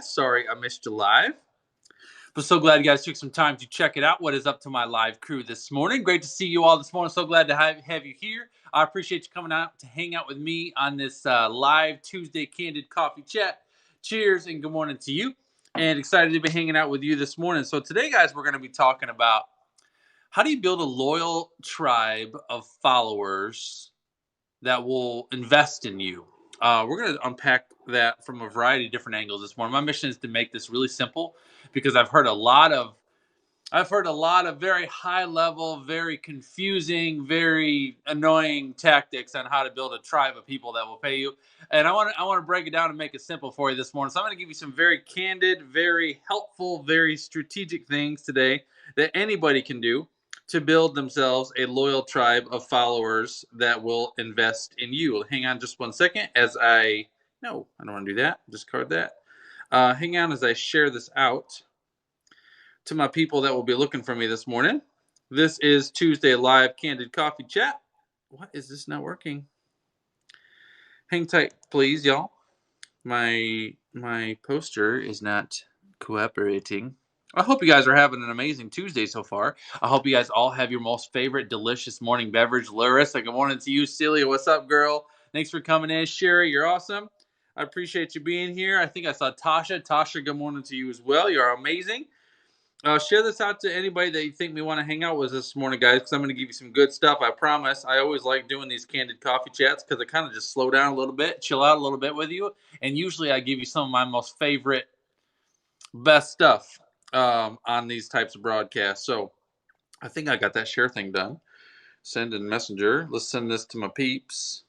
podcast. Sorry I missed you live, but so glad you guys took some time to check it out. What is up to my live crew this morning? Great to see you all this morning. So glad to have you here. I appreciate you coming out to hang out with me on this live Tuesday Candid Coffee Chat. Cheers and good morning to you. And excited to be hanging out with you this morning. So today, guys, we're going to be talking about how do you build a loyal tribe of followers that will invest in you. We're going to unpack that from a variety of different angles this morning. My mission is to make this really simple because I've heard a lot of very high level, very confusing, very annoying tactics on how to build a tribe of people that will pay you. And I want to break it down and make it simple for you this morning. So I'm going to give you some very candid, very helpful, very strategic things today that anybody can do to build themselves a loyal tribe of followers that will invest in you. Hang on just 1 second no, I don't want to do that. Discard that. Hang on as I share this out to my people that will be looking for me this morning. This is Tuesday Live Candid Coffee Chat. What is this not working? Hang tight, please, y'all. My poster is not cooperating. I hope you guys are having an amazing Tuesday so far. I hope you guys all have your most favorite delicious morning beverage. Larissa, good morning to you. Celia, what's up, girl? Thanks for coming in. Sherry, you're awesome. I appreciate you being here. I think I saw Tasha. Tasha, good morning to you as well. You're amazing. Share this out to anybody that you think we want to hang out with this morning, guys, because I'm going to give you some good stuff. I promise. I always like doing these candid coffee chats because I kind of just slow down a little bit, chill out a little bit with you. And usually I give you some of my most favorite, best stuff on these types of broadcasts. So I think I got that share thing done. Send in Messenger. Let's send this to my peeps.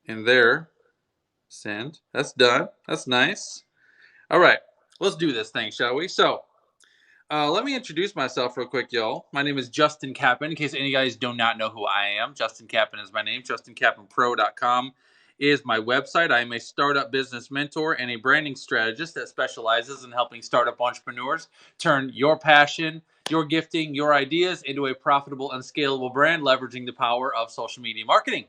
In there. Send. That's done. That's nice. All right. Let's do this thing, shall we? So let me introduce myself real quick, y'all. My name is Justin Kappan. In case any of you guys do not know who I am, Justin Kappan is my name. JustinKappanPro.com is my website. I am a startup business mentor and a branding strategist that specializes in helping startup entrepreneurs turn your passion, your gifting, your ideas into a profitable and scalable brand, leveraging the power of social media marketing.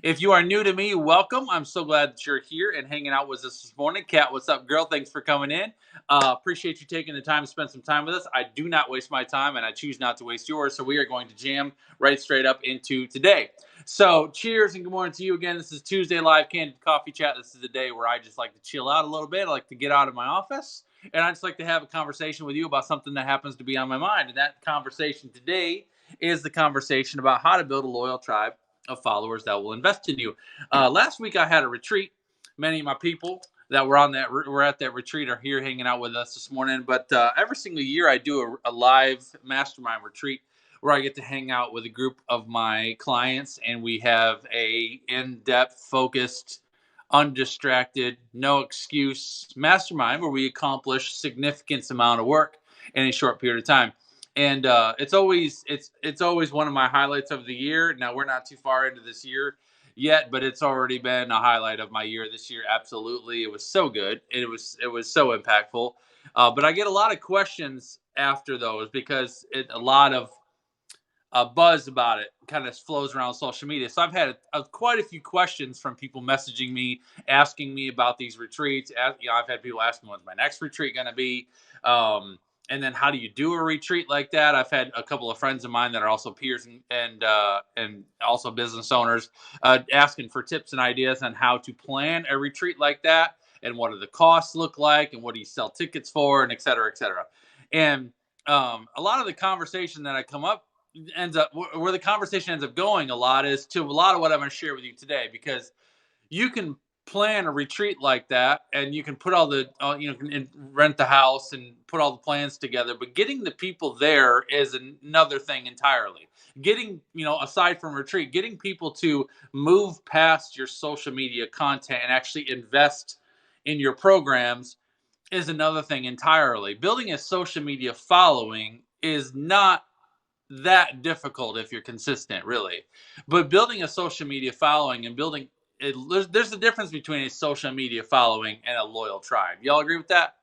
If you are new to me, welcome. I'm so glad that you're here and hanging out with us this morning. Kat, what's up, girl? Thanks for coming in. Appreciate you taking the time to spend some time with us. I do not waste my time, and I choose not to waste yours, so we are going to jam right straight up into today. So cheers and good morning to you again. This is Tuesday Live Candid Coffee Chat. This is a day where I just like to chill out a little bit. I like to get out of my office, and I just like to have a conversation with you about something that happens to be on my mind. And that conversation today is the conversation about how to build a loyal tribe of followers that will invest in you. Last week I had a retreat. Many of my people that were at that retreat are here hanging out with us this morning. But every single year I do a live mastermind retreat where I get to hang out with a group of my clients, and we have a in-depth, focused, undistracted, no excuse mastermind where we accomplish significant amount of work in a short period of time. And it's always one of my highlights of the year. Now we're not too far into this year yet, but it's already been a highlight of my year this year. Absolutely, it was so good. It was so impactful. But I get a lot of questions after those because a lot of buzz about it kind of flows around social media. So I've had quite a few questions from people messaging me, asking me about these retreats. I've had people asking when's my next retreat going to be. And then how do you do a retreat like that? I've had a couple of friends of mine that are also peers and also business owners asking for tips and ideas on how to plan a retreat like that, and what do the costs look like, and what do you sell tickets for, and et cetera, et cetera. And a lot of the conversation that I come up where the conversation ends up going a lot is to a lot of what I'm going to share with you today, because you can plan a retreat like that and you can put all the rent the house and put all the plans together, but getting the people there is another thing entirely. Getting, aside from retreat, getting people to move past your social media content and actually invest in your programs is another thing entirely. Building a social media following is not that difficult if you're consistent, really. But building a social media following and there's a difference between a social media following and a loyal tribe. Y'all agree with that?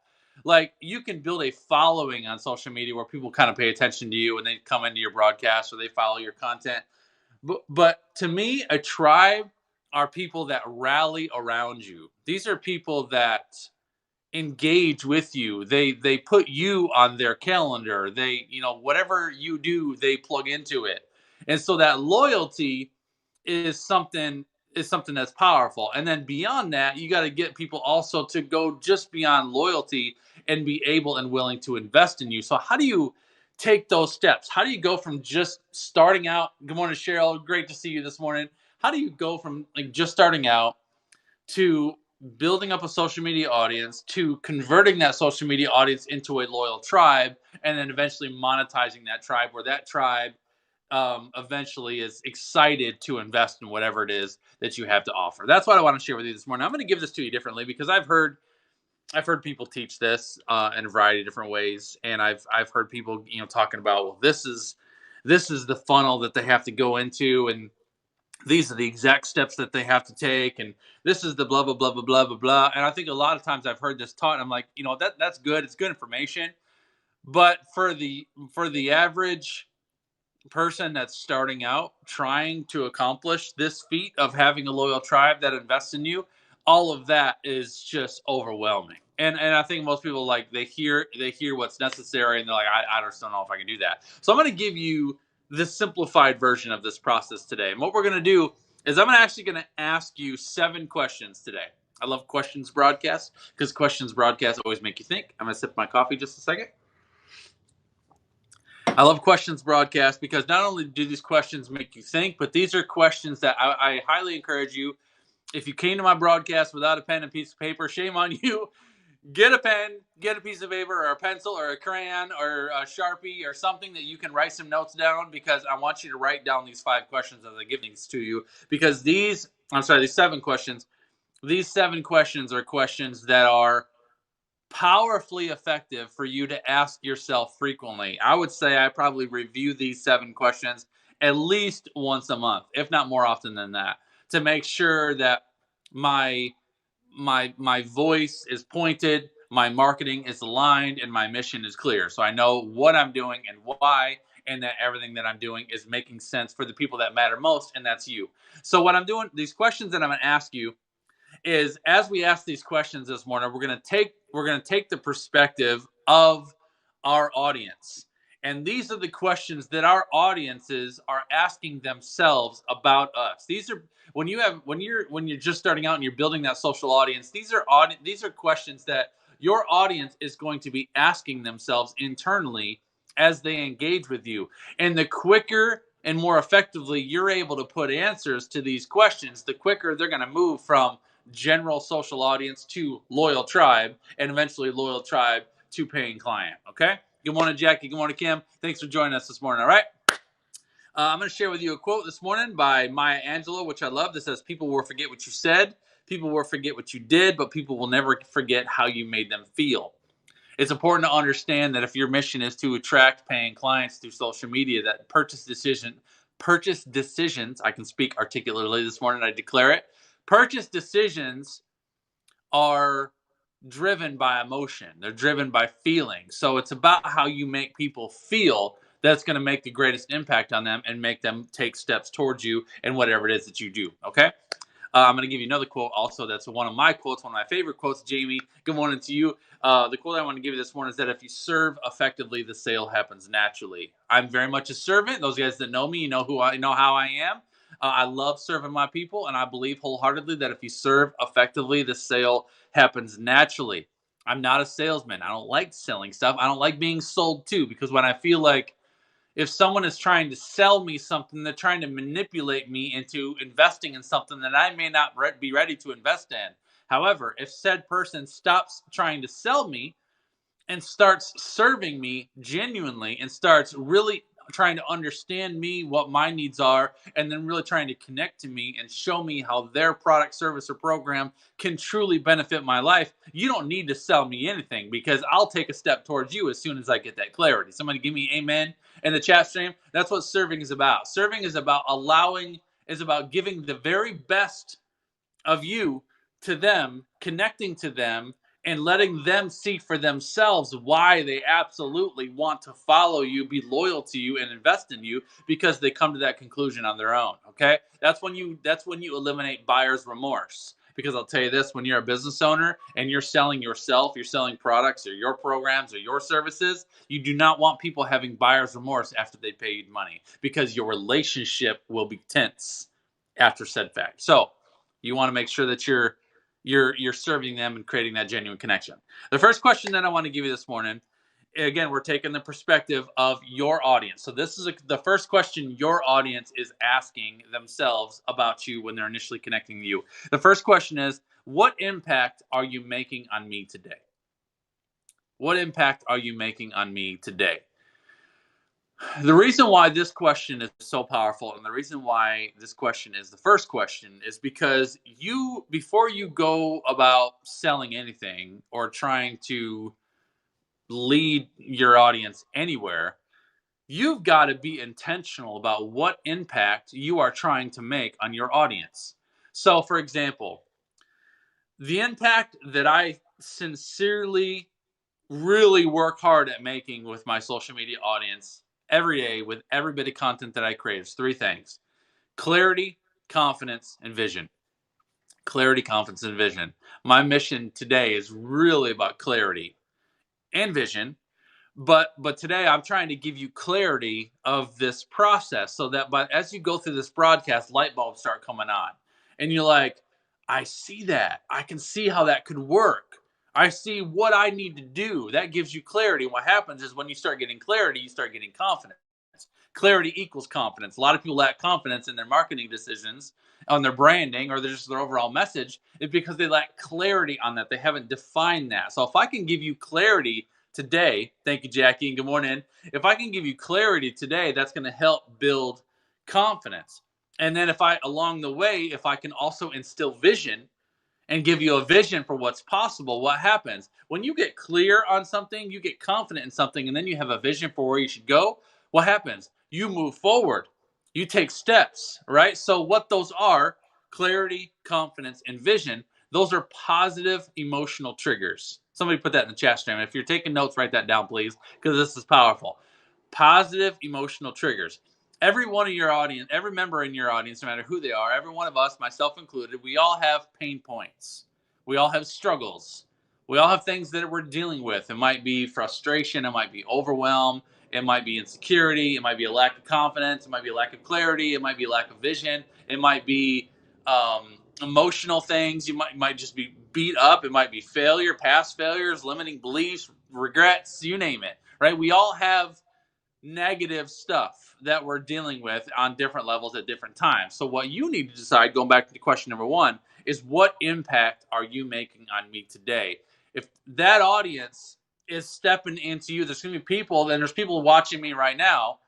Like, you can build a following on social media where people kind of pay attention to you and they come into your broadcast or they follow your content. But to me, a tribe are people that rally around you. These are people that engage with you. They put you on their calendar. They, whatever you do, they plug into it. And so that loyalty is something is something that's powerful. And then beyond that, you got to get people also to go just beyond loyalty and be able and willing to invest in you. So how do you take those steps? How do you go from just starting out? Good morning, Cheryl. Great to see you this morning. How do you go from like just starting out to building up a social media audience to converting that social media audience into a loyal tribe and then eventually monetizing that tribe where that tribe eventually is excited to invest in whatever it is that you have to offer. That's what I want to share with you this morning. I'm going to give this to you differently because I've heard people teach this in a variety of different ways, and I've heard people talking about, well, this is the funnel that they have to go into, and these are the exact steps that they have to take, and this is the blah blah blah blah blah blah blah. And I think a lot of times I've heard this taught, and I'm like, that's good. It's good information, but for the average person that's starting out trying to accomplish this feat of having a loyal tribe that invests in you, all of that is just overwhelming. And I think most people, like, they hear what's necessary and they're like, I just don't know if I can do that. So I'm going to give you the simplified version of this process today. And what we're going to do is I'm actually going to ask you 7 questions today. I love questions broadcasts because questions broadcasts always make you think. I'm going to sip my coffee just a second. I love questions broadcast because not only do these questions make you think, but these are questions that I highly encourage you. If you came to my broadcast without a pen and piece of paper, shame on you. Get a pen, get a piece of paper or a pencil or a crayon or a Sharpie or something that you can write some notes down, because I want you to write down these 5 questions as I give these to you, because these 7 questions, these 7 questions are questions that are powerfully effective for you to ask yourself frequently. I would say I probably review these 7 questions at least once a month, if not more often than that, to make sure that my my voice is pointed, my marketing is aligned, and my mission is clear. So I know what I'm doing and why, and that everything that I'm doing is making sense for the people that matter most, and that's you. So what I'm doing, these questions that I'm going to ask you, is as we ask these questions this morning, we're going to take the perspective of our audience. And these are the questions that our audiences are asking themselves about us. These are when you're just starting out and you're building that social audience, these are questions that your audience is going to be asking themselves internally as they engage with you. And the quicker and more effectively you're able to put answers to these questions, the quicker they're going to move from general social audience to loyal tribe, and eventually loyal tribe to paying client. Okay. Good morning, Jackie. Good morning, Kim. Thanks for joining us this morning. All right. I'm going to share with you a quote this morning by Maya Angelou, which I love. This says, people will forget what you said, people will forget what you did, but people will never forget how you made them feel. It's important to understand that if your mission is to attract paying clients through social media, that purchase decisions, I can speak articulately this morning, I declare it. Purchase decisions are driven by emotion. They're driven by feeling. So it's about how you make people feel that's going to make the greatest impact on them and make them take steps towards you and whatever it is that you do. Okay. I'm going to give you another quote also. That's one of my quotes, one of my favorite quotes. Jamie, good morning to you. The quote I want to give you this morning is that if you serve effectively, the sale happens naturally. I'm very much a servant. Those guys that know me, you know how I am. I love serving my people, and I believe wholeheartedly that if you serve effectively, the sale happens naturally. I'm not a salesman. I don't like selling stuff. I don't like being sold to, because when I feel like if someone is trying to sell me something, they're trying to manipulate me into investing in something that I may not be ready to invest in. However, if said person stops trying to sell me and starts serving me genuinely and starts really trying to understand me, what my needs are, and then really trying to connect to me and show me how their product, service, or program can truly benefit my life, you don't need to sell me anything, because I'll take a step towards you as soon as I get that clarity. Somebody give me amen in the chat stream. That's what serving is about. Serving is about giving the very best of you to them, connecting to them, and letting them see for themselves why they absolutely want to follow you, be loyal to you, and invest in you, because they come to that conclusion on their own. Okay, that's when you eliminate buyer's remorse. Because I'll tell you this, when you're a business owner and you're selling yourself, you're selling products or your programs or your services, you do not want people having buyer's remorse after they pay you money, because your relationship will be tense after said fact. So you want to make sure that you're serving them and creating that genuine connection. The first question that I want to give you this morning, again, we're taking the perspective of your audience. So this is the first question your audience is asking themselves about you when they're initially connecting to you. The first question is, what impact are you making on me today? What impact are you making on me today? The reason why this question is so powerful, and the reason why this question is the first question, is because before you go about selling anything or trying to lead your audience anywhere, you've got to be intentional about what impact you are trying to make on your audience. So, for example, the impact that I sincerely really work hard at making with my social media audience every day with every bit of content that I create is three things: clarity, confidence, and vision. Clarity, confidence, and vision. My mission today is really about clarity and vision. But today I'm trying to give you clarity of this process, so that as you go through this broadcast, light bulbs start coming on. And you're like, I see that. I can see how that could work. I see what I need to do. That gives you clarity. And what happens is when you start getting clarity, you start getting confidence. Clarity equals confidence. A lot of people lack confidence in their marketing decisions, on their branding, or just their overall message. It's because they lack clarity on that. They haven't defined that. So if I can give you clarity today, thank you, Jackie, and good morning. If I can give you clarity today, that's going to help build confidence. And then along the way, if I can also instill vision and give you a vision for what's possible, what happens? When you get clear on something, you get confident in something, and then you have a vision for where you should go, what happens? You move forward. You take steps, right? So what those are: clarity, confidence, and vision. Those are positive emotional triggers. Somebody put that in the chat stream. If you're taking notes, write that down, please, because this is powerful. Positive emotional triggers. Every one of your audience, every member in your audience, no matter who they are, every one of us, myself included, we all have pain points. We all have struggles. We all have things that we're dealing with. It might be frustration. It might be overwhelm. It might be insecurity. It might be a lack of confidence. It might be a lack of clarity. It might be a lack of vision. It might be emotional things. You might just be beat up. It might be failure, past failures, limiting beliefs, regrets, you name it, right? We all have negative stuff that we're dealing with on different levels at different times. So what you need to decide, going back to question number one, is what impact are you making on me today? If that audience is stepping into you, there's going to be people, and there's people watching me right now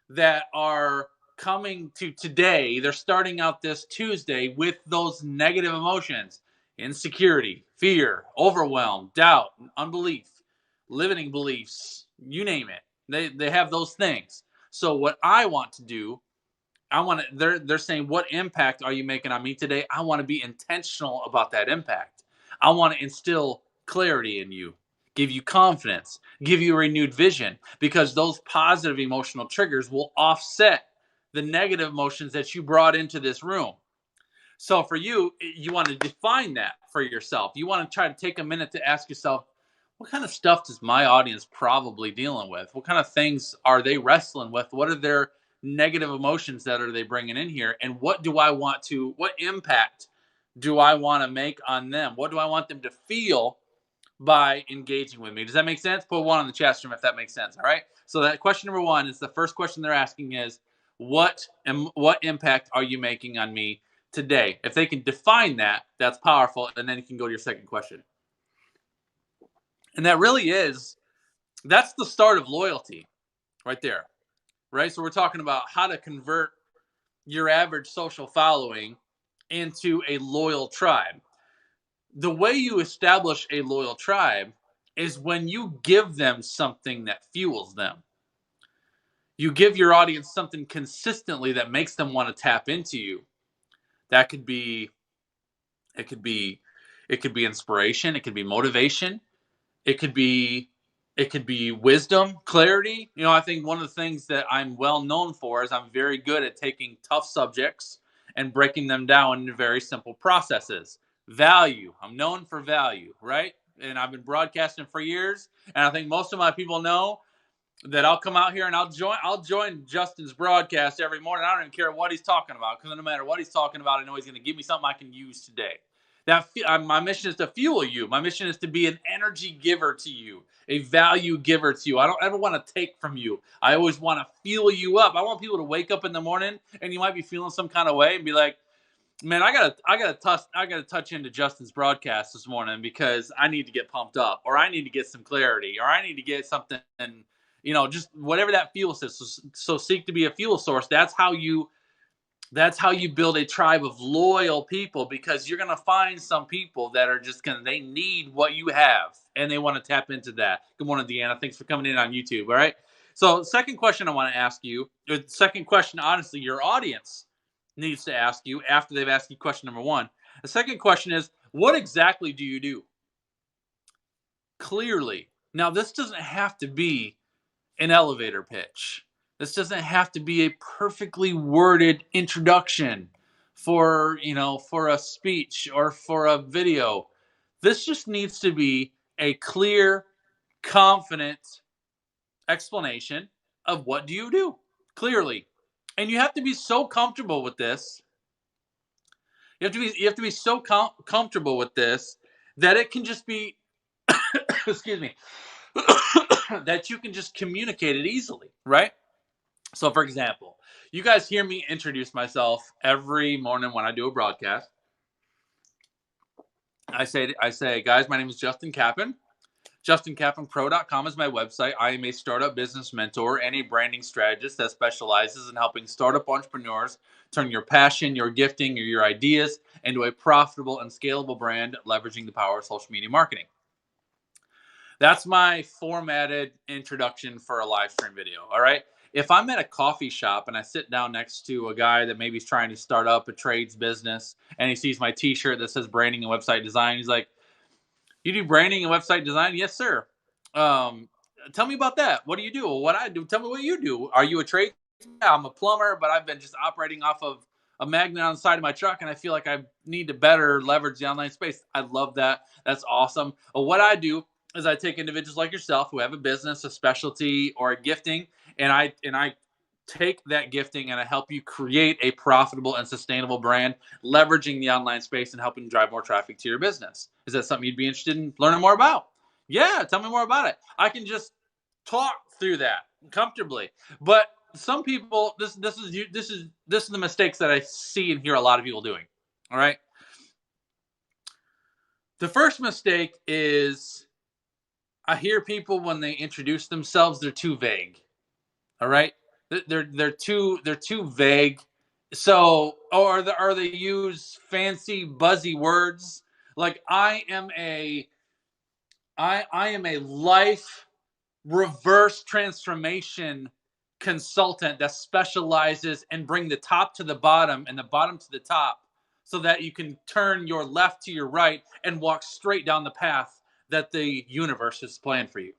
that are coming to today. They're starting out this Tuesday with those negative emotions: insecurity, fear, overwhelm, doubt, unbelief, limiting beliefs, you name it. They have those things. So what I want to do, they're saying, what impact are you making on me today? I want to be intentional about that impact. I want to instill clarity in you, give you confidence, give you a renewed vision, because those positive emotional triggers will offset the negative emotions that you brought into this room. So for you, you want to define that for yourself. You want to try to take a minute to ask yourself, what kind of stuff does my audience probably dealing with? What kind of things are they wrestling with? What are their negative emotions that are they bringing in here? And what impact do I want to make on them? What do I want them to feel by engaging with me? Does that make sense? Put one on the chat stream if that makes sense. All right. So that question number one is the first question they're asking is, what impact are you making on me today? If they can define that, that's powerful. And then you can go to your second question. And that's the start of loyalty right there, right? So we're talking about how to convert your average social following into a loyal tribe. The way you establish a loyal tribe is when you give them something that fuels them. You give your audience something consistently that makes them want to tap into you. That could be, it could be, it could be inspiration. It could be motivation. It could be wisdom, clarity. I think one of the things that I'm well known for is I'm very good at taking tough subjects and breaking them down into very simple processes. Value. I'm known for value, right? And I've been broadcasting for years. And I think most of my people know that I'll come out here and I'll join Justin's broadcast every morning. I don't even care what he's talking about, because no matter what he's talking about, I know he's going to give me something I can use today. My mission is to fuel you. My mission is to be an energy giver to you, a value giver to you. I don't ever want to take from you. I always want to fuel you up. I want people to wake up in the morning and you might be feeling some kind of way and be like, man, I gotta touch into Justin's broadcast this morning because I need to get pumped up, or I need to get some clarity, or I need to get something, just whatever that fuel is. So seek to be a fuel source. That's how you build a tribe of loyal people, because you're gonna find some people that are just they need what you have and they want to tap into that. Good morning, Deanna. Thanks for coming in on YouTube. All right. So, second question I want to ask you, the second question, honestly, your audience needs to ask you after they've asked you question number one. The second question is, what exactly do you do? Clearly. Now, this doesn't have to be an elevator pitch. This doesn't have to be a perfectly worded introduction for a speech or for a video. This just needs to be a clear, confident explanation of what do you do clearly. And you have to be so comfortable with this. You have to be so comfortable with this that it can just be excuse me that you can just communicate it easily, right? So, for example, you guys hear me introduce myself every morning when I do a broadcast. I say, guys, my name is Justin Kappan. JustinKappanPro.com is my website. I am a startup business mentor and a branding strategist that specializes in helping startup entrepreneurs turn your passion, your gifting, or your ideas into a profitable and scalable brand, leveraging the power of social media marketing. That's my formatted introduction for a live stream video. All right. If I'm at a coffee shop and I sit down next to a guy that maybe is trying to start up a trades business, and he sees my t-shirt that says branding and website design, he's like, "You do branding and website design?" "Yes, sir." Tell me about that. What do you do? "Well, what I do." "Tell me what you do. Are you a trade?" "Yeah, I'm a plumber, but I've been just operating off of a magnet on the side of my truck, and I feel like I need to better leverage the online space." "I love that. That's awesome." "Well, what I do is I take individuals like yourself who have a business, a specialty, or a gifting, and I take that gifting and I help you create a profitable and sustainable brand, leveraging the online space and helping drive more traffic to your business. Is that something you'd be interested in learning more about?" "Yeah, tell me more about it." I can just talk through that comfortably. But some people, this is the mistakes that I see and hear a lot of people doing. All right. The first mistake is, I hear people when they introduce themselves, they're too vague. All right. They're too vague. So, or they use fancy buzzy words like, I am a life reverse transformation consultant that specializes in bring the top to the bottom and the bottom to the top, so that you can turn your left to your right and walk straight down the path that the universe has planned for you.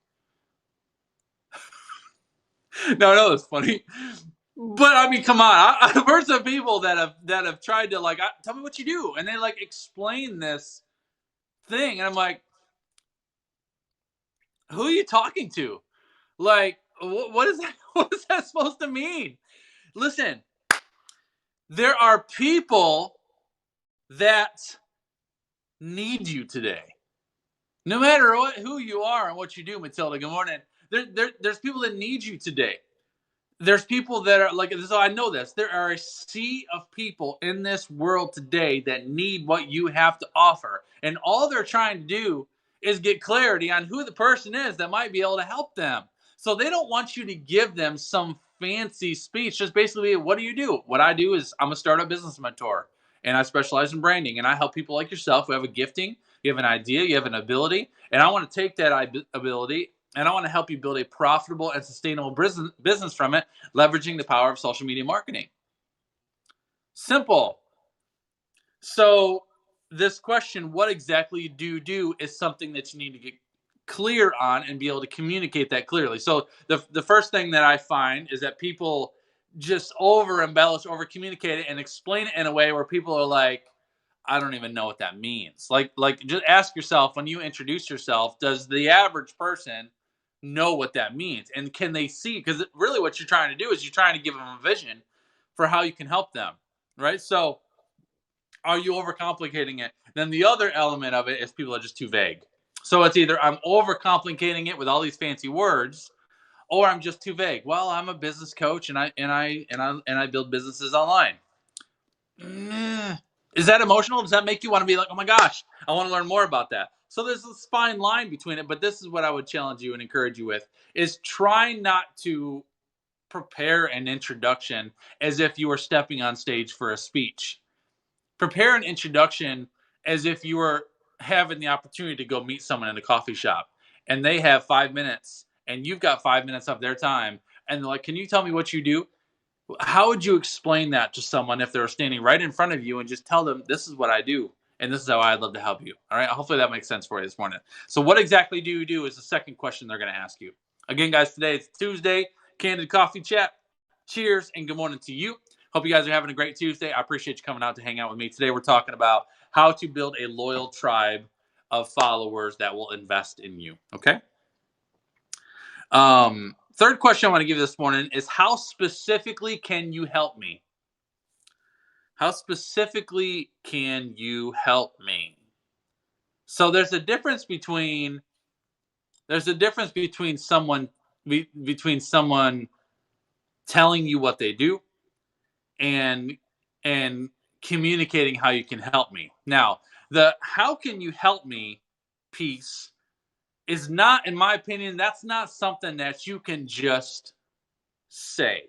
No, it's funny. But I mean, come on. I've heard some people that have tried to, like, tell me what you do, and they like explain this thing, and I'm like, who are you talking to? Like, what is that? What is that supposed to mean? Listen, there are people that need you today. No matter who you are and what you do, Matilda. Good morning. There's people that need you today. There's people that are like, so I know this. There are a sea of people in this world today that need what you have to offer. And all they're trying to do is get clarity on who the person is that might be able to help them. So they don't want you to give them some fancy speech. Just basically, what do you do? What I do is, I'm a startup business mentor, and I specialize in branding, and I help people like yourself who have a gifting, you have an idea, you have an ability, and I want to take that ability and I want to help you build a profitable and sustainable business from it, leveraging the power of social media marketing. Simple. So this question, what exactly do you do, is something that you need to get clear on and be able to communicate that clearly. So the first thing that I find is that people just over embellish, over communicate it, and explain it in a way where people are like, I don't even know what that means. Like just ask yourself when you introduce yourself, does the average person know what that means? And can they see? Because really what you're trying to do is you're trying to give them a vision for how you can help them. Right. So are you overcomplicating it? Then the other element of it is people are just too vague. So it's either I'm overcomplicating it with all these fancy words, or I'm just too vague. Well, I'm a business coach and I build businesses online. Mm, is that emotional? Does that make you want to be like, oh my gosh, I want to learn more about that? So there's this fine line between it, but this is what I would challenge you and encourage you with: is try not to prepare an introduction as if you were stepping on stage for a speech. Prepare an introduction as if you were having the opportunity to go meet someone in a coffee shop and they have 5 minutes and you've got 5 minutes of their time and they're like, can you tell me what you do? How would you explain that to someone if they're standing right in front of you and just tell them, this is what I do and this is how I'd love to help you? All right. Hopefully that makes sense for you this morning. So, what exactly do you do is the second question they're going to ask you. Again, guys, today it's Tuesday, Candid Coffee Chat. Cheers and good morning to you. Hope you guys are having a great Tuesday. I appreciate you coming out to hang out with me. Today, we're talking about how to build a loyal tribe of followers that will invest in you. Okay. Third question I want to give this morning is, how specifically can you help me? How specifically can you help me? So there's a difference between someone telling you what they do and and communicating how you can help me. Now, the how can you help me piece is not, in my opinion, that's not something that you can just say.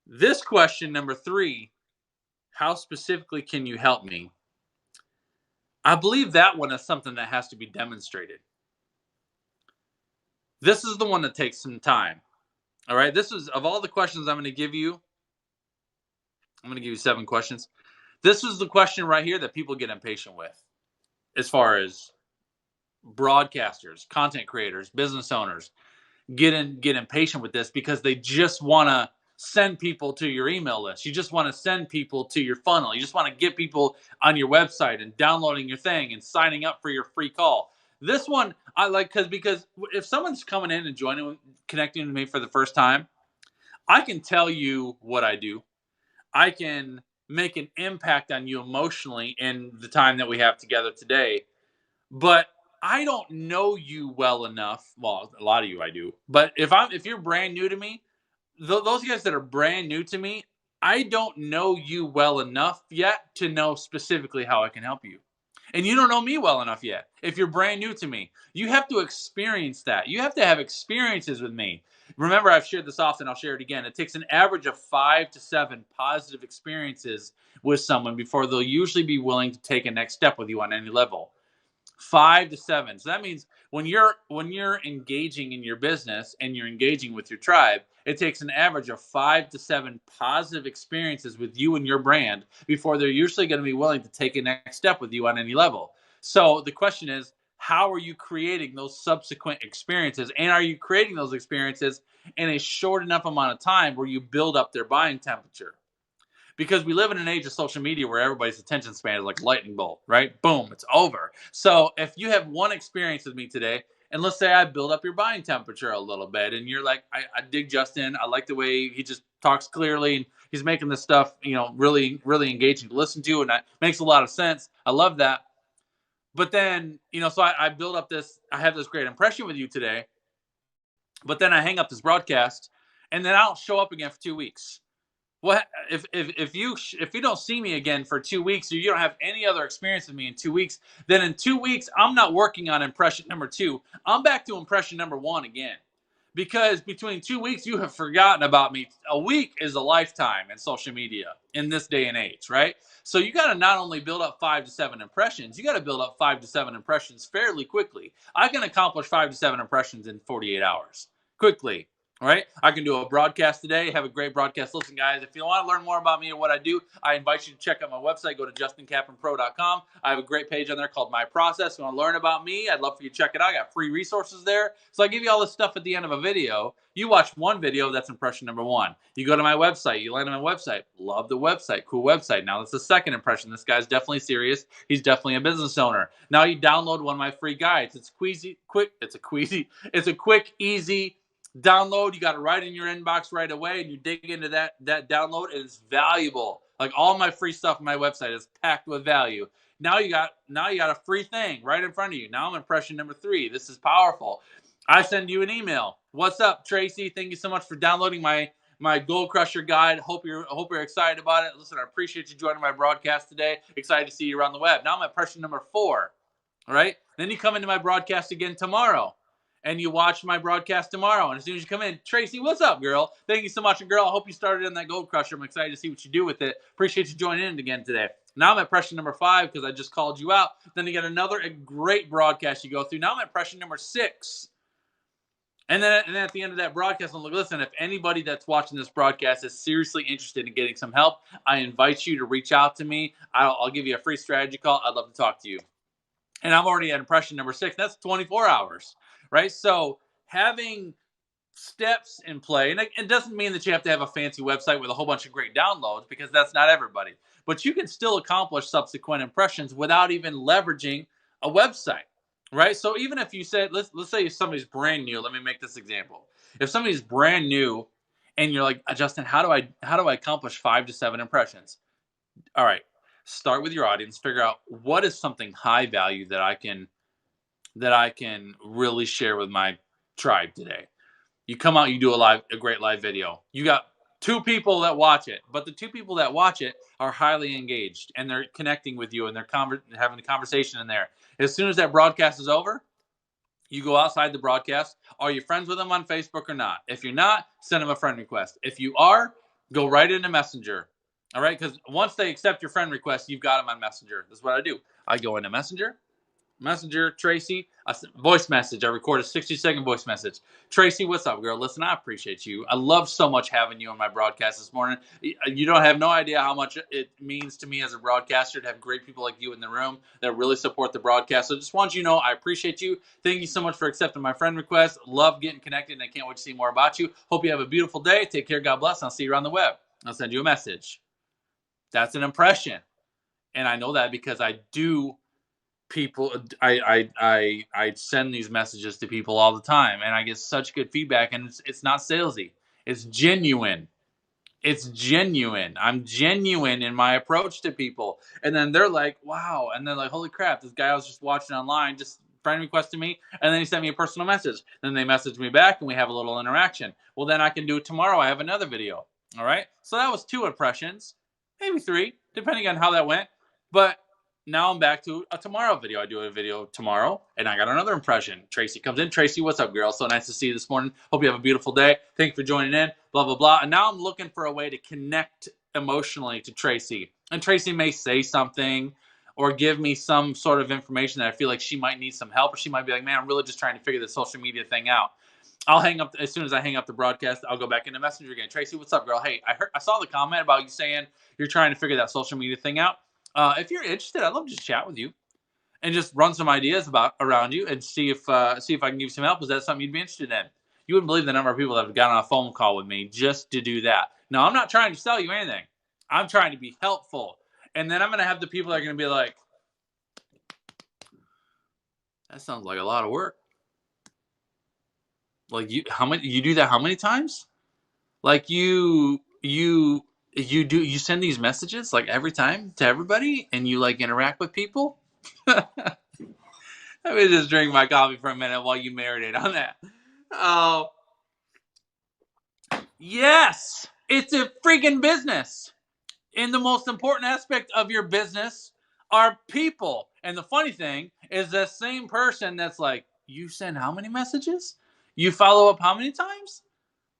This question, number three, how specifically can you help me? I believe that one is something that has to be demonstrated. This is the one that takes some time. All right. This is, of all the questions I'm going to give you 7 questions. This is the question right here that people get impatient with, as far as broadcasters, content creators, business owners get impatient with this because they just want to send people to your email list. You just want to send people to your funnel. You just want to get people on your website and downloading your thing and signing up for your free call. This one I like because if someone's coming in and connecting with me for the first time, I can tell you what I do. I can make an impact on you emotionally in the time that we have together today. But I don't know you well enough. Well, a lot of you I do. But if you're brand new to me, those guys that are brand new to me, I don't know you well enough yet to know specifically how I can help you. And you don't know me well enough yet. If you're brand new to me, you have to experience that. You have to have experiences with me. Remember, I've shared this often. I'll share it again. It takes an average of 5 to 7 positive experiences with someone before they'll usually be willing to take a next step with you on any level. 5 to 7. So that means when you're engaging in your business and you're engaging with your tribe, it takes an average of 5 to 7 positive experiences with you and your brand before they're usually going to be willing to take a next step with you on any level. So the question is, how are you creating those subsequent experiences? And are you creating those experiences in a short enough amount of time where you build up their buying temperature? Because we live in an age of social media where everybody's attention span is like a lightning bolt, right? Boom, it's over. So if you have one experience with me today, and let's say I build up your buying temperature a little bit, and you're like, I dig Justin. I like the way he just talks clearly, and he's making this stuff, really, really engaging to listen to, and that makes a lot of sense. I love that. But then, so I build up I have this great impression with you today, but then I hang up this broadcast, and then I don't show up again for 2 weeks. What if you don't see me again for 2 weeks, or you don't have any other experience with me in 2 weeks? Then in 2 weeks, I'm not working on impression number 2. I'm back to impression number 1 again, because between 2 weeks you have forgotten about me. A week is a lifetime in social media in this day and age, right? So you got to not only build up 5 to 7 impressions, you got to build up 5 to 7 impressions fairly quickly. I can accomplish 5 to 7 impressions in 48 hours quickly. All right. I can do a broadcast today. Have a great broadcast. Listen, guys, if you want to learn more about me and what I do, I invite you to check out my website. Go to justincapronpro.com. I have a great page on there called My Process. If you want to learn about me, I'd love for you to check it out. I got free resources there. So I give you all this stuff at the end of a video. You watch one video, that's impression number one. You go to my website, you land on my website. Love the website. Cool website. Now that's the second impression. This guy's definitely serious. He's definitely a business owner. Now you download one of my free guides. It's a quick, easy download. You got it right in your inbox right away, and you dig into that download, and it's valuable. Like all my free stuff on my website is packed with value. Now you got a free thing right in front of you. Now I'm impression number 3. This is powerful. I send you an email. What's up, Tracy? Thank you so much for downloading my Goal Crusher guide. Hope you're excited about it. Listen, I appreciate you joining my broadcast today. Excited to see you around the web. Now I'm at impression number 4. All right. Then you come into my broadcast again tomorrow, and you watch my broadcast tomorrow. And as soon as you come in, Tracy, what's up, girl? Thank you so much. And girl, I hope you started in that Goal Crusher. I'm excited to see what you do with it. Appreciate you joining in again today. Now I'm at impression number 5 because I just called you out. Then you get another great broadcast you go through. Now I'm at impression number 6. And then at the end of that broadcast, I'm like, listen, if anybody that's watching this broadcast is seriously interested in getting some help, I invite you to reach out to me. I'll give you a free strategy call. I'd love to talk to you. And I'm already at impression number 6. That's 24 hours, right? So having steps in play, and it doesn't mean that you have to have a fancy website with a whole bunch of great downloads, because that's not everybody. But you can still accomplish subsequent impressions without even leveraging a website, right? So even if you said, let's say if somebody's brand new, let me make this example. If somebody's brand new and you're like, Justin, how do I accomplish 5 to 7 impressions? All right, start with your audience, figure out what is something high value that I can really share with my tribe today. You come out, you do a great live video. You got 2 people that watch it, but the 2 people that watch it are highly engaged, and they're connecting with you, and they're having a conversation in there. As soon as that broadcast is over, you go outside the broadcast. Are you friends with them on Facebook or not? If you're not, send them a friend request. If you are, go right into Messenger. All right, because once they accept your friend request, you've got them on Messenger. This is what I do. I go into Messenger, Tracy, voice message. I record a 60-second voice message. Tracy, what's up, girl? Listen, I appreciate you. I love so much having you on my broadcast this morning. You don't have no idea how much it means to me as a broadcaster to have great people like you in the room that really support the broadcast. So just want you to know I appreciate you. Thank you so much for accepting my friend request. Love getting connected, and I can't wait to see more about you. Hope you have a beautiful day. Take care. God bless. And I'll see you around the web. I'll send you a message. That's an impression. And I know that because I do people I send these messages to people all the time, and I get such good feedback, and it's not salesy. It's genuine. I'm genuine in my approach to people. And then they're like, wow. And they're like, holy crap, this guy I was just watching online just friend requested me, and then he sent me a personal message. Then they message me back, and we have a little interaction. Well, then I can do it tomorrow. I have another video. All right. So that was 2 impressions, maybe 3, depending on how that went. But now I'm back to a tomorrow video. I do a video tomorrow, and I got another impression. Tracy comes in. Tracy, what's up, girl? So nice to see you this morning. Hope you have a beautiful day. Thank you for joining in, blah, blah, blah. And now I'm looking for a way to connect emotionally to Tracy. And Tracy may say something or give me some sort of information that I feel like she might need some help, or she might be like, man, I'm really just trying to figure this social media thing out. I'll hang up as soon as I hang up the broadcast. I'll go back into Messenger again. Tracy, what's up, girl? Hey, I saw the comment about you saying you're trying to figure that social media thing out. If you're interested, I'd love to just chat with you and just run some ideas around you and see if I can give you some help. Is that something you'd be interested in? You wouldn't believe the number of people that have gotten on a phone call with me just to do that. Now, I'm not trying to sell you anything. I'm trying to be helpful. And then I'm going to have the people that are going to be like, that sounds like a lot of work. Like you do that how many times? Like you send these messages like every time to everybody, and you like interact with people? Let me just drink my coffee for a minute while you marinate on that. Oh, yes, it's a freaking business. And the most important aspect of your business are people. And the funny thing is the same person that's like, you send how many messages? You follow up how many times?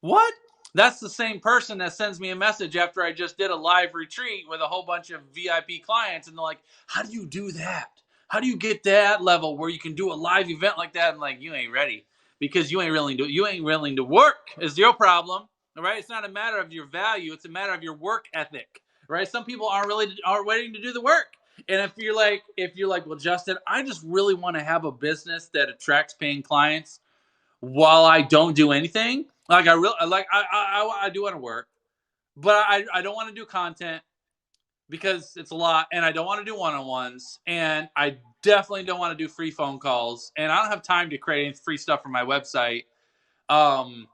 What? That's the same person that sends me a message after I just did a live retreat with a whole bunch of VIP clients. And they're like, how do you do that? How do you get that level where you can do a live event like that? And like, you ain't ready. because you ain't willing to work is your problem. All right. It's not a matter of your value. It's a matter of your work ethic. Right. Some people aren't waiting to do the work. And if you're like, well, Justin, I just really want to have a business that attracts paying clients while I don't do anything. Like I do want to work, but I don't want to do content because it's a lot, and I don't want to do one-on-ones, and I definitely don't want to do free phone calls, and I don't have time to create any free stuff for my website. Um,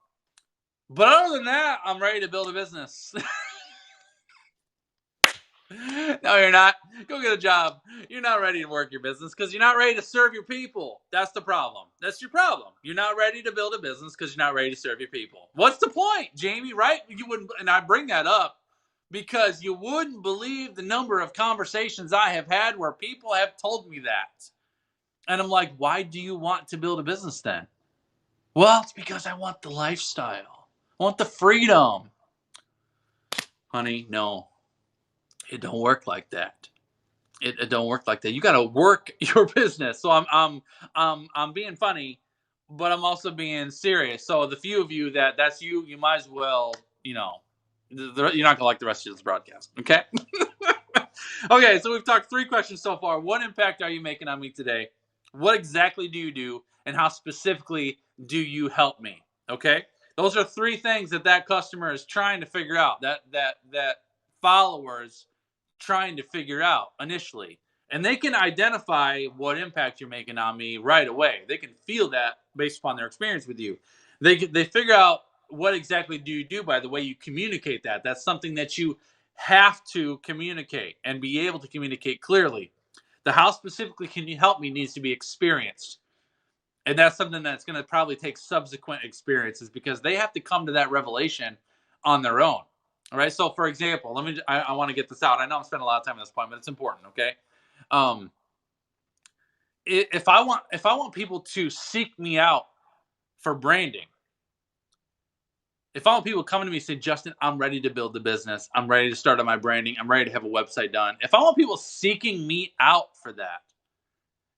but other than that, I'm ready to build a business. No, you're not. Go get a job. You're not ready to work your business because you're not ready to serve your people. That's the problem. That's your problem. You're not ready to build a business because you're not ready to serve your people. What's the point, Jamie? Right? You wouldn't, and I bring that up because you wouldn't believe the number of conversations I have had where people have told me that. And I'm like, why do you want to build a business then? Well, it's because I want the lifestyle. I want the freedom. Honey, no. It don't work like that. It don't work like that. You got to work your business. So I'm being funny, but I'm also being serious. So the few of you that's you, you might as well, you're not gonna like the rest of this broadcast. Okay. Okay. So we've talked 3 questions so far. What impact are you making on me today? What exactly do you do, and how specifically do you help me? Okay. Those are 3 things that customer is trying to figure out. That followers trying to figure out initially. And they can identify what impact you're making on me right away. They can feel that based upon their experience with you. They figure out what exactly do you do by the way you communicate that. That's something that you have to communicate and be able to communicate clearly. The how specifically can you help me needs to be experienced. And that's something that's going to probably take subsequent experiences because they have to come to that revelation on their own. All right. So, for example, I want to get this out. I know I'm spending a lot of time on this point, but it's important. Okay. Um, if I want people to seek me out for branding, if I want people coming to me and say, Justin, I'm ready to build the business. I'm ready to start on my branding. I'm ready to have a website done. If I want people seeking me out for that,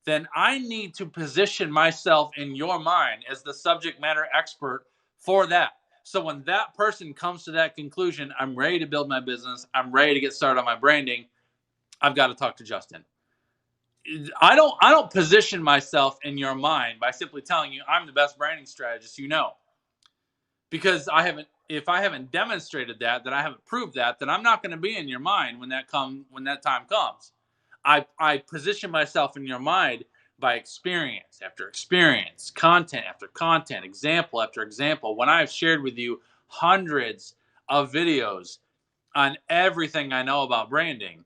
then I need to position myself in your mind as the subject matter expert for that. So when that person comes to that conclusion, I'm ready to build my business, I'm ready to get started on my branding, I've got to talk to Justin. I don't position myself in your mind by simply telling you I'm the best branding strategist you know. Because if I haven't demonstrated that I haven't proved that, then I'm not going to be in your mind when that time comes. I position myself in your mind by experience after experience, content after content, example after example. When I've shared with you hundreds of videos on everything I know about branding,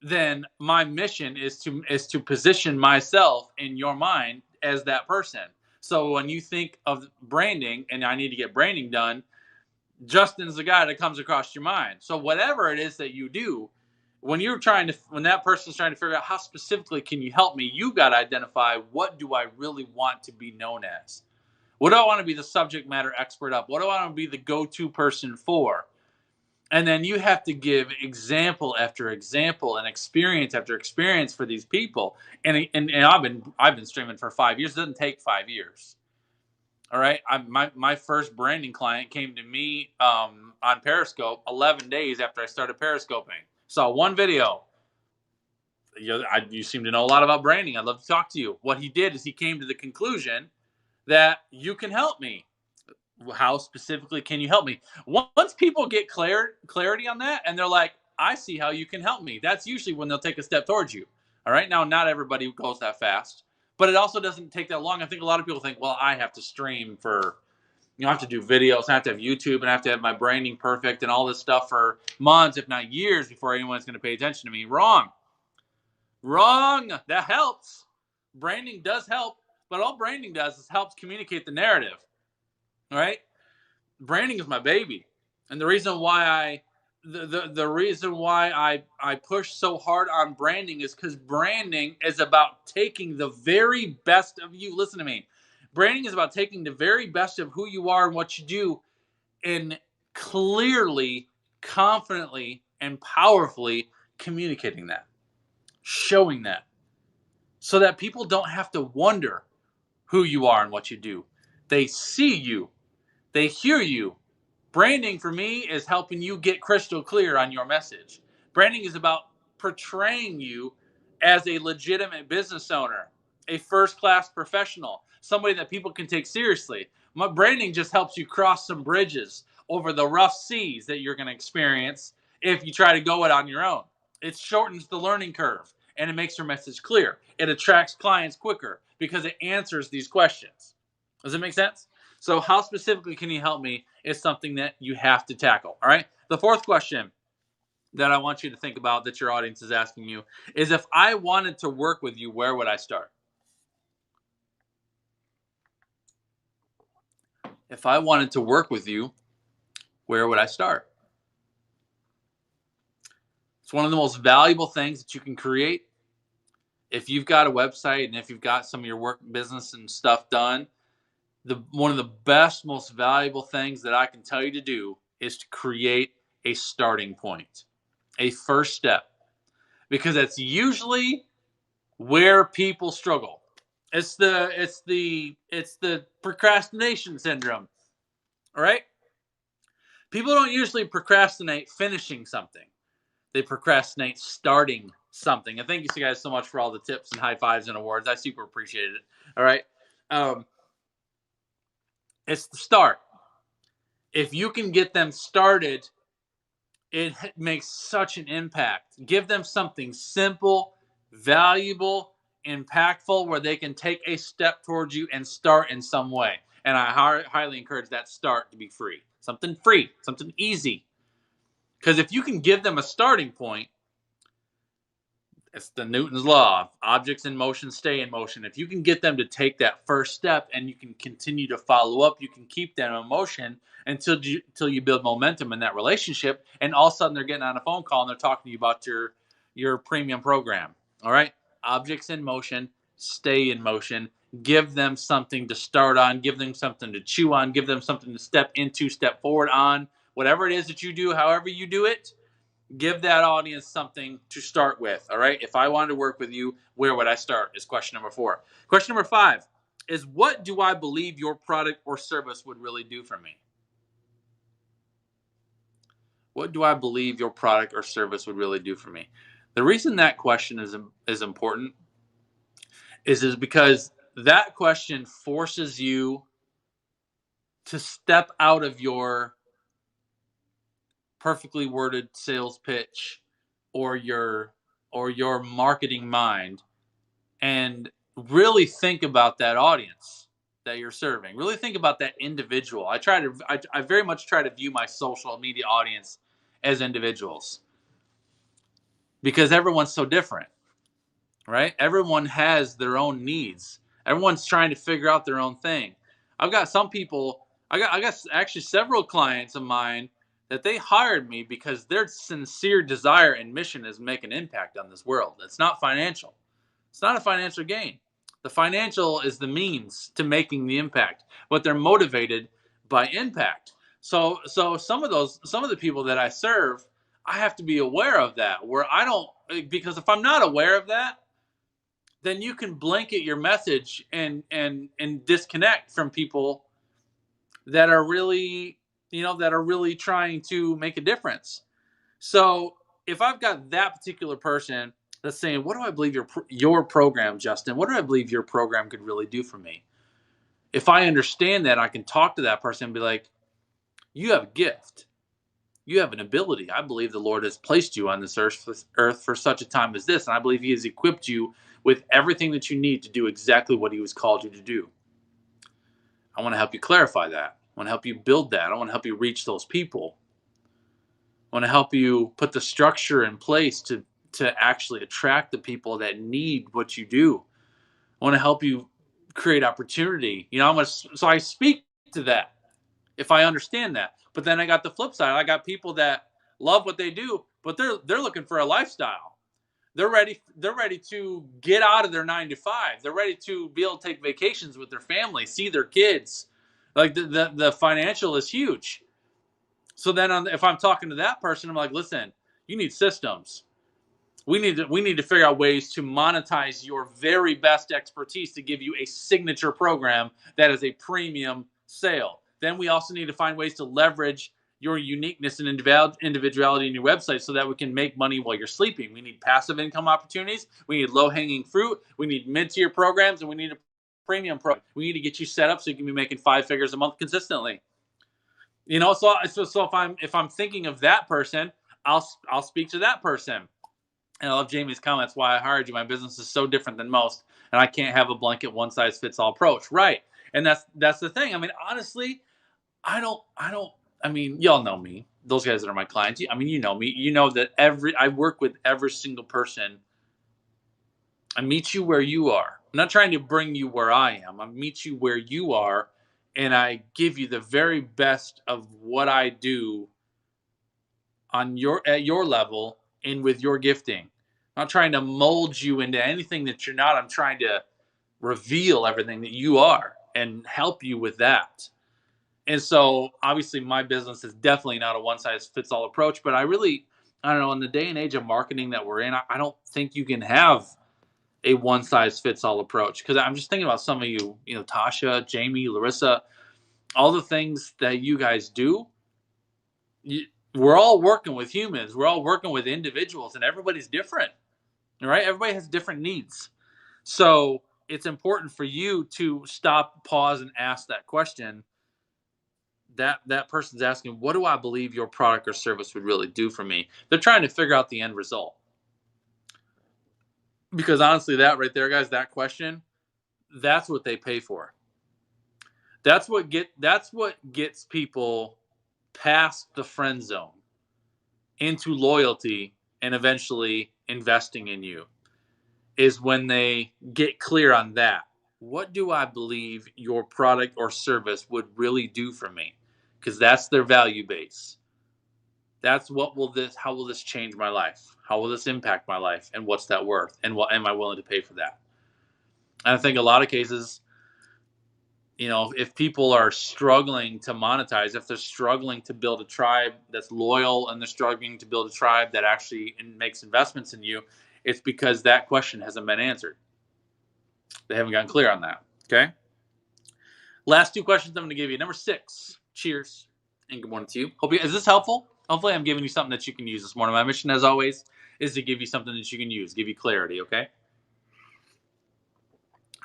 then my mission is to position myself in your mind as that person. So when you think of branding and I need to get branding done, Justin's the guy that comes across your mind. So whatever it is that you do, when that person's trying to figure out how specifically can you help me, you got to identify what do I really want to be known as? What do I want to be the subject matter expert of? What do I want to be the go-to person for? And then you have to give example after example and experience after experience for these people. And I've been streaming for 5 years. It doesn't take 5 years. All right. My first branding client came to me on Periscope 11 days after I started Periscoping. Saw one video. You seem to know a lot about branding. I'd love to talk to you. What he did is he came to the conclusion that you can help me. How specifically can you help me? Once people get clarity on that and they're like, I see how you can help me, that's usually when they'll take a step towards you. All right. Now, not everybody goes that fast, but it also doesn't take that long. I think a lot of people think, well, I have to stream for, I have to do videos, I have to have YouTube, and I have to have my branding perfect and all this stuff for months, if not years, before anyone's going to pay attention to me. Wrong. That helps. Branding does help, but all branding does is helps communicate the narrative. All right. Branding is my baby. And the reason why I push so hard on branding is because branding is about taking the very best of you. Listen to me. Branding is about taking the very best of who you are and what you do and clearly, confidently, and powerfully communicating that, showing that, so that people don't have to wonder who you are and what you do. They see you. They hear you. Branding for me is helping you get crystal clear on your message. Branding is about portraying you as a legitimate business owner, a first class professional, somebody that people can take seriously. My branding just helps you cross some bridges over the rough seas that you're going to experience if you try to go it on your own. It shortens the learning curve and it makes your message clear. It attracts clients quicker because it answers these questions. Does it make sense? So, how specifically can you help me is something that you have to tackle. All right. The fourth question that I want you to think about that your audience is asking you is, if I wanted to work with you, where would I start? If I wanted to work with you, where would I start? It's one of the most valuable things that you can create. If you've got a website and if you've got some of your work business and stuff done, one of the best, most valuable things that I can tell you to do is to create a starting point, a first step, because that's usually where people struggle. It's the procrastination syndrome. All right? People don't usually procrastinate finishing something. They procrastinate starting something. And thank you guys so much for all the tips and high fives and awards. I super appreciate it. All right? It's the start. If you can get them started, it makes such an impact. Give them something simple, valuable, impactful, where they can take a step towards you and start in some way. And I highly encourage that start to be free. Something free, something easy. Because if you can give them a starting point, it's the Newton's law. Objects in motion stay in motion. If you can get them to take that first step and you can continue to follow up, you can keep them in motion until you build momentum in that relationship. And all of a sudden they're getting on a phone call and they're talking to you about your premium program. All right. Objects in motion stay in motion. Give them something to start on. Give them something to chew on. Give them something to step into, step forward on. Whatever it is that you do, however you do it, give that audience something to start with. All right. If I wanted to work with you, where would I start? Is question number 4. Question number 5 is, what do I believe your product or service would really do for me? What do I believe your product or service would really do for me? The reason that question is important is because that question forces you to step out of your perfectly worded sales pitch or your marketing mind and really think about that audience that you're serving. Really think about that individual. I very much try to view my social media audience as individuals, because everyone's so different, right? Everyone has their own needs. Everyone's trying to figure out their own thing. I've got some people, I got actually several clients of mine that they hired me because their sincere desire and mission is make an impact on this world. It's not financial. It's not a financial gain. The financial is the means to making the impact, but they're motivated by impact. So some of the people that I serve, I have to be aware of that, where I don't, because if I'm not aware of that, then you can blanket your message and disconnect from people that are really, that are really trying to make a difference. So if I've got that particular person that's saying, what do I believe your program, Justin, what do I believe your program could really do for me? If I understand that, I can talk to that person and be like, you have a gift. You have an ability. I believe the Lord has placed you on this earth for such a time as this. And I believe he has equipped you with everything that you need to do exactly what he was called you to do. I want to help you clarify that. I want to help you build that. I want to help you reach those people. I want to help you put the structure in place to actually attract the people that need what you do. I want to help you create opportunity. So I speak to that if I understand that. But then I got the flip side. I got people that love what they do, but they're looking for a lifestyle. They're ready to get out of their 9 to 5. They're ready to be able to take vacations with their family, see their kids. Like the financial is huge. So then if I'm talking to that person, I'm like, listen, you need systems. We need to figure out ways to monetize your very best expertise to give you a signature program that is a premium sale. Then we also need to find ways to leverage your uniqueness and individuality in your website so that we can make money while you're sleeping. We need passive income opportunities. We need low hanging fruit. We need mid tier programs, and we need a premium program. We need to get you set up so you can be making 5 figures a month consistently. So if I'm thinking of that person, I'll speak to that person. And I love Jamie's comments. Why I hired you. My business is so different than most, and I can't have a blanket one size fits all approach. Right. And that's the thing. I mean, honestly, I don't. I mean, y'all know me. Those guys that are my clients. I mean, you know me. You know that I work with every single person. I meet you where you are. I'm not trying to bring you where I am. I meet you where you are, and I give you the very best of what I do at your level and with your gifting. I'm not trying to mold you into anything that you're not. I'm trying to reveal everything that you are and help you with that. And so obviously my business is definitely not a one size fits all approach, but I don't know, in the day and age of marketing that we're in, I don't think you can have a one size fits all approach. Cause I'm just thinking about some of you, Tasha, Jamie, Larissa, all the things that you guys do. We're all working with humans. We're all working with individuals, and everybody's different, right? Everybody has different needs. So it's important for you to stop, pause, and ask that question. That person's asking, what do I believe your product or service would really do for me? They're trying to figure out the end result. Because honestly, that right there, guys, that question, that's what they pay for. That's what gets people past the friend zone into loyalty and eventually investing in you, is when they get clear on that. What do I believe your product or service would really do for me? Because that's their value base. That's how will this change my life? How will this impact my life? And what's that worth? And what am I willing to pay for that? And I think a lot of cases, if people are struggling to monetize, if they're struggling to build a tribe that's loyal, and they're struggling to build a tribe that actually makes investments in you, it's because that question hasn't been answered. They haven't gotten clear on that. Okay. Last two questions I'm going to give you. Number 6. Cheers and good morning to you. Is this helpful? Hopefully, I'm giving you something that you can use this morning. My mission, as always, is to give you something that you can use, give you clarity. Okay.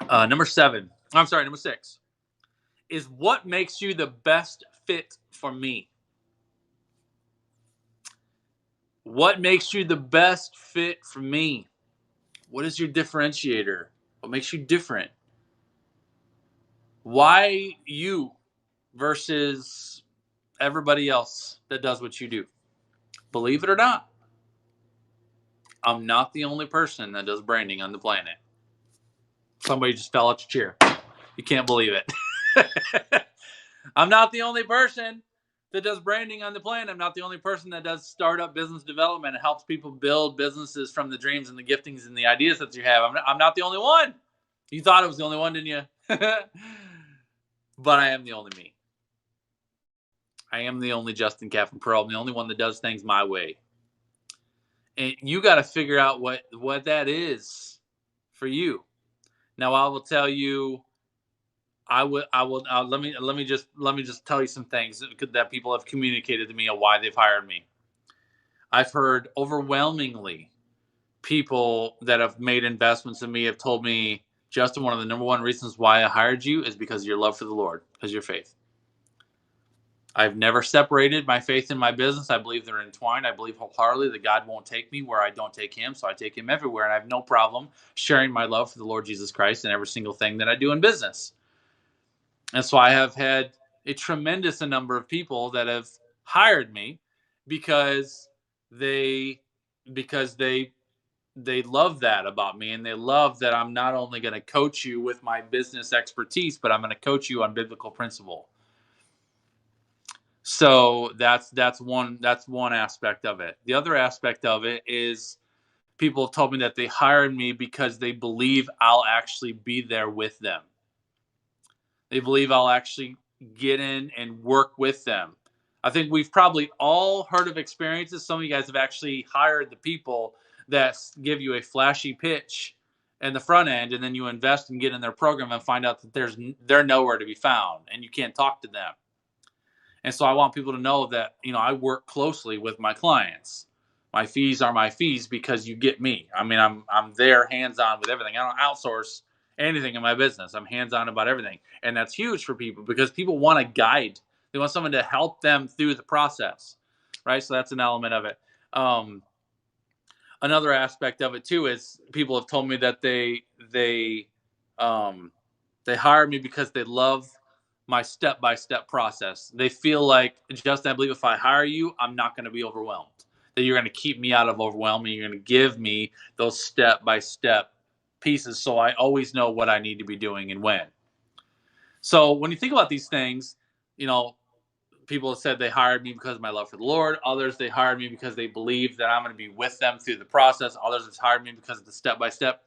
Number 6 is, what makes you the best fit for me? What makes you the best fit for me? What is your differentiator? What makes you different? Why you versus everybody else that does what you do? Believe it or not, I'm not the only person that does branding on the planet. Somebody just fell out your chair. You can't believe it. I'm not the only person that does branding on the planet. I'm not the only person that does startup business development and helps people build businesses from the dreams and the giftings and the ideas that you have. I'm not the only one. You thought I was the only one, didn't you? But I am the only me. I am the only Justin Caffin Pearl. I'm the only one that does things my way. And you got to figure out what that is for you. Now, I will tell you, let me just tell you some things that people have communicated to me of why they've hired me. I've heard overwhelmingly people that have made investments in me have told me, Justin, one of the number one reasons why I hired you is because of your love for the Lord, because of your faith. I've never separated my faith and my business. I believe they're entwined. I believe wholeheartedly that God won't take me where I don't take him, so I take him everywhere. And I have no problem sharing my love for the Lord Jesus Christ in every single thing that I do in business. And so I have had a tremendous number of people that have hired me because they love that about me, and they love that I'm not only going to coach you with my business expertise, but I'm going to coach you on biblical principle. So that's one aspect of it. The other aspect of it is people have told me that they hired me because they believe I'll actually be there with them. They believe I'll actually get in and work with them. I think we've probably all heard of experiences. Some of you guys have actually hired the people that give you a flashy pitch in the front end, and then you invest and get in their program and find out that they're nowhere to be found and you can't talk to them. And so I want people to know that, I work closely with my clients. My fees are my fees because you get me. I mean, I'm there hands on with everything. I don't outsource anything in my business. I'm hands on about everything. And that's huge for people because people want a guide. They want someone to help them through the process. Right? So that's an element of it. Another aspect of it too is people have told me that they hire me because they love my step-by-step process. They feel like, Justin, I believe if I hire you, I'm not going to be overwhelmed. That you're going to keep me out of overwhelming. You're going to give me those step-by-step pieces so I always know what I need to be doing and when. So when you think about these things, people have said they hired me because of my love for the Lord. Others, they hired me because they believe that I'm going to be with them through the process. Others have hired me because of the step-by-step.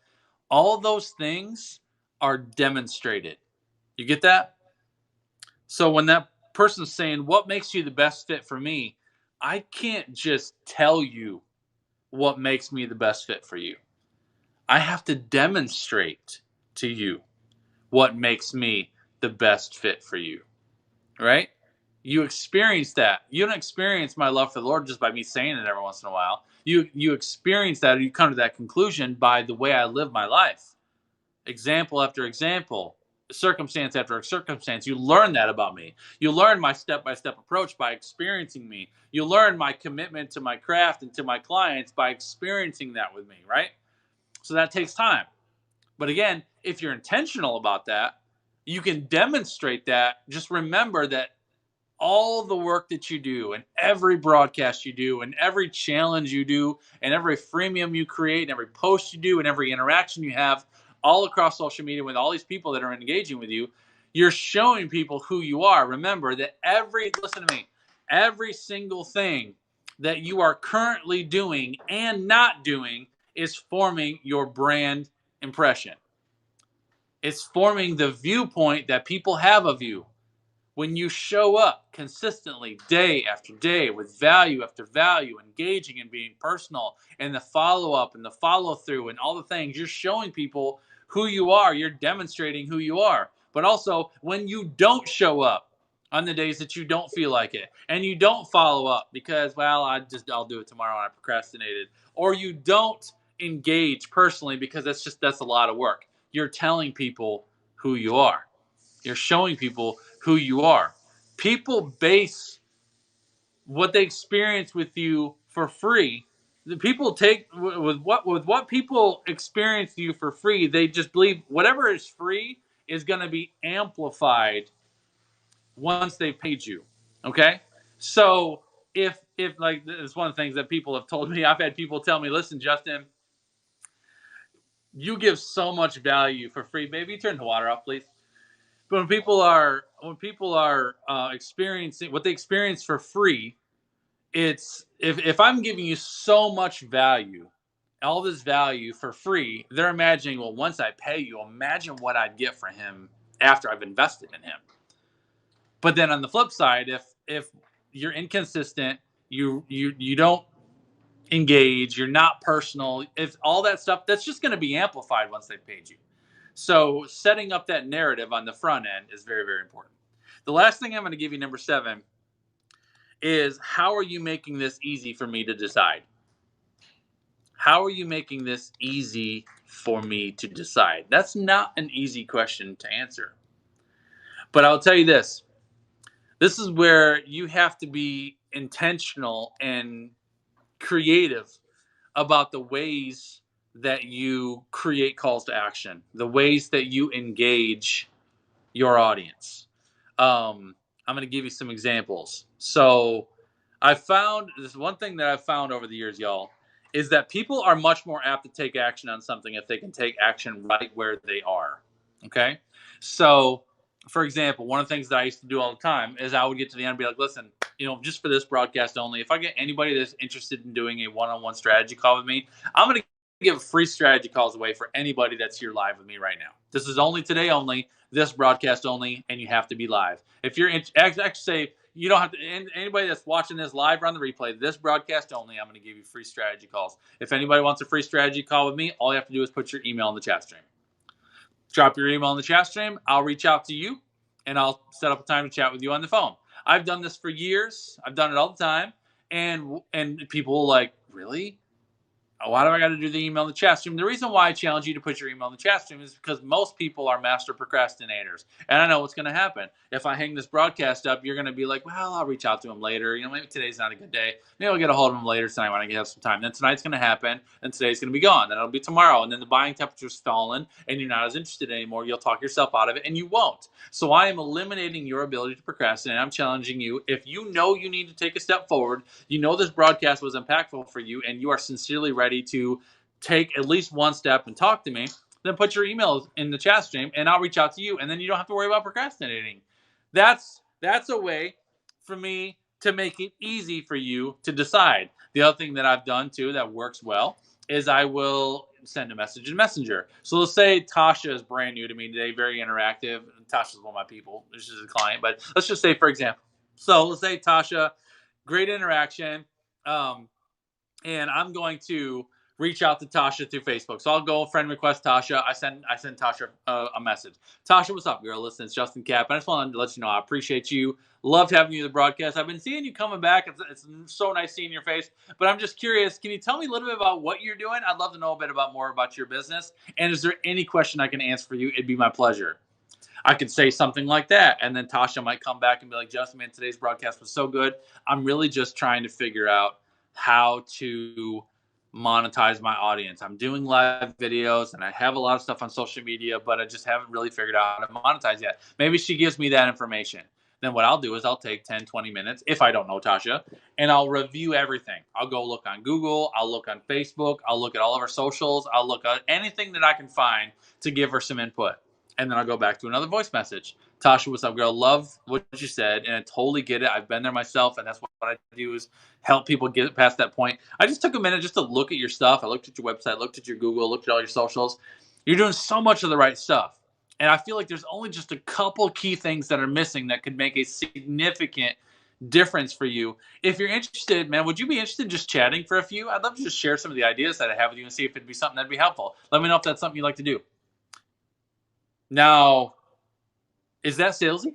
All those things are demonstrated. You get that? So when that person's saying, what makes you the best fit for me? I can't just tell you what makes me the best fit for you. I have to demonstrate to you what makes me the best fit for you, right? You experience that. You don't experience my love for the Lord just by me saying it every once in a while. You experience that, or you come to that conclusion by the way I live my life. Example after example, circumstance after circumstance. You learn that about me. You learn my step-by-step approach by experiencing me. You learn my commitment to my craft and to my clients by experiencing that with me, right? So that takes time. But again, if you're intentional about that, you can demonstrate that. Just remember that all the work that you do and every broadcast you do and every challenge you do and every freemium you create and every post you do and every interaction you have all across social media with all these people that are engaging with you, you're showing people who you are. Remember that listen to me, every single thing that you are currently doing and not doing is forming your brand impression. It's forming the viewpoint that people have of you. When you show up consistently day after day with value after value, engaging and being personal, and the follow-up and the follow-through and all the things, you're showing people who you are. You're demonstrating who you are. But also, when you don't show up on the days that you don't feel like it, and you don't follow up because, well, I'll do it tomorrow and I procrastinated, or you don't engage personally because that's a lot of work. You're telling people who you are. You're showing people who you are. People base what they experience with you for free. The people take with what people experience you for free. They just believe whatever is free is going to be amplified once they've paid you. Okay, so if like it's one of the things that people have told me. I've had people tell me, "Listen, Justin, you give so much value for free." Maybe turn the water off, please. But when people are experiencing what they experience for free, it's if I'm giving you so much value, all this value for free, they're imagining, well, once I pay you, imagine what I'd get for him after I've invested in him. But then on the flip side, if you're inconsistent, you don't engage, you're not personal, if all that stuff, that's just going to be amplified once they've paid you. So setting up that narrative on the front end is very, very important. The last thing I'm going to give you, number 7, is how are you making this easy for me to decide? How are you making this easy for me to decide? That's not an easy question to answer. But I'll tell you this. This is where you have to be intentional and creative about the ways that you create calls to action, the ways that you engage your audience. I'm going to give you some examples. So I found this one thing that I've found over the years, y'all, is that people are much more apt to take action on something if they can take action right where they are. Okay. So for example, one of the things that I used to do all the time is I would get to the end and be like, listen, just for this broadcast only, if I get anybody that's interested in doing a one-on-one strategy call with me, I'm going to give free strategy calls away for anybody that's here live with me right now. This is only today only, this broadcast only, and you have to be live. If you're actually say, You don't have to. And anybody that's watching this live or on the replay, this broadcast only, I'm going to give you free strategy calls. If anybody wants a free strategy call with me, all you have to do is put your email in the chat stream. Drop your email in the chat stream. I'll reach out to you, and I'll set up a time to chat with you on the phone. I've done this for years. I've done it all the time, and people like, really? Why do I got to do the email in the chat stream? The reason why I challenge you to put your email in the chat stream is because most people are master procrastinators. And I know what's going to happen. If I hang this broadcast up, you're going to be like, well, I'll reach out to him later. Maybe today's not a good day. Maybe I'll get a hold of him later tonight when I have some time. Then tonight's going to happen, and today's going to be gone. Then it'll be tomorrow, and then the buying temperature's fallen, and you're not as interested anymore. You'll talk yourself out of it, and you won't. So I am eliminating your ability to procrastinate. I'm challenging you. If you know you need to take a step forward, you know this broadcast was impactful for you, and you are sincerely ready to take at least one step and talk to me, then put your email in the chat stream and I'll reach out to you, and then you don't have to worry about procrastinating. That's a way for me to make it easy for you to decide. The other thing that I've done too that works well is I will send a message in Messenger. So let's say Tasha is brand new to me today, very interactive. Tasha's one of my people. This is a client, but let's just say, for example, so let's say Tasha, great interaction, and I'm going to reach out to Tasha through Facebook. So I'll go friend request Tasha. I send Tasha a message. Tasha, what's up, girl? Listen, it's Justin Cap. I just wanted to let you know I appreciate you. Loved having you in the broadcast. I've been seeing you coming back. It's so nice seeing your face. But I'm just curious, can you tell me a little bit about what you're doing? I'd love to know a bit more about your business. And is there any question I can answer for you? It'd be my pleasure. I could say something like that. And then Tasha might come back and be like, Justin, man, today's broadcast was so good. I'm really just trying to figure out how to monetize my audience. I'm doing live videos and I have a lot of stuff on social media, but I just haven't really figured out how to monetize yet. Maybe she gives me that information. Then what I'll do is I'll take 10, 20 minutes, if I don't know Tasha, and I'll review everything. I'll go look on Google. I'll look on Facebook. I'll look at all of her socials. I'll look at anything that I can find to give her some input. And then I'll go back to another voice message. Tasha, what's up, girl? Love what you said, and I totally get it. I've been there myself, and that's what I do is help people get past that point. I just took a minute just to look at your stuff. I looked at your website, looked at your Google, looked at all your socials. You're doing so much of the right stuff. And I feel like there's only just a couple key things that are missing that could make a significant difference for you. If you're interested, man, would you be interested in just chatting for a few? I'd love to just share some of the ideas that I have with you and see if it'd be something that'd be helpful. Let me know if that's something you'd like to do. Now, is that salesy?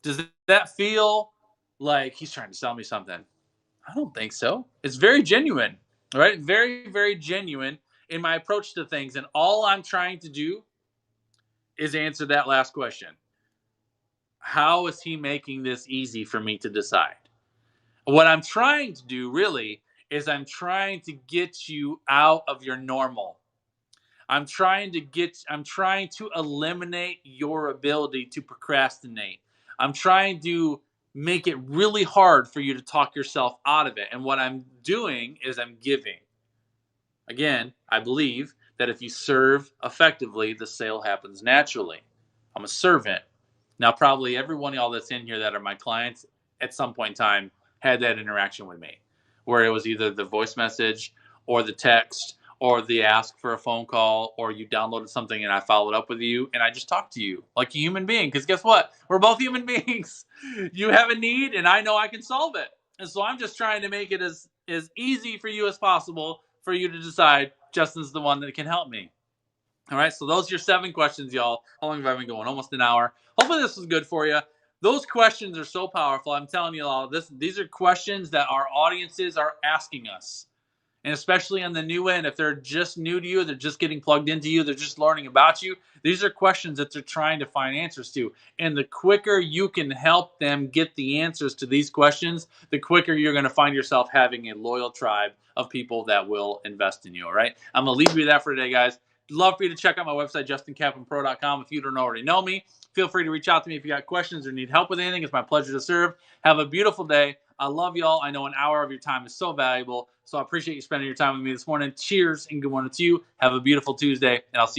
Does that feel like he's trying to sell me something? I don't think so. It's very genuine, right? Very, very genuine in my approach to things. And all I'm trying to do is answer that last question. How is he making this easy for me to decide? What I'm trying to do really is I'm trying to get you out of your normal. I'm trying to eliminate your ability to procrastinate. I'm trying to make it really hard for you to talk yourself out of it. And what I'm doing is I'm giving. Again, I believe that if you serve effectively, the sale happens naturally. I'm a servant. Now, probably every one of y'all that's in here that are my clients at some point in time had that interaction with me, where it was either the voice message or the text or the ask for a phone call, or you downloaded something and I followed up with you and I just talked to you like a human being. Because guess what? We're both human beings. You have a need and I know I can solve it. And so I'm just trying to make it as easy for you as possible for you to decide Justin's the one that can help me. All right, so those are your 7 questions, y'all. How long have I been going? Almost an hour. Hopefully this was good for you. Those questions are so powerful. I'm telling you all, these are questions that our audiences are asking us. And especially on the new end, if they're just new to you, they're just getting plugged into you, they're just learning about you, these are questions that they're trying to find answers to. And the quicker you can help them get the answers to these questions, the quicker you're going to find yourself having a loyal tribe of people that will invest in you, all right? I'm going to leave you with that for today, guys. Love for you to check out my website, justincapandpro.com. If you don't already know me, feel free to reach out to me if you got questions or need help with anything. It's my pleasure to serve. Have a beautiful day. I love y'all. I know an hour of your time is so valuable, so I appreciate you spending your time with me this morning. Cheers and good morning to you. Have a beautiful Tuesday, and I'll see you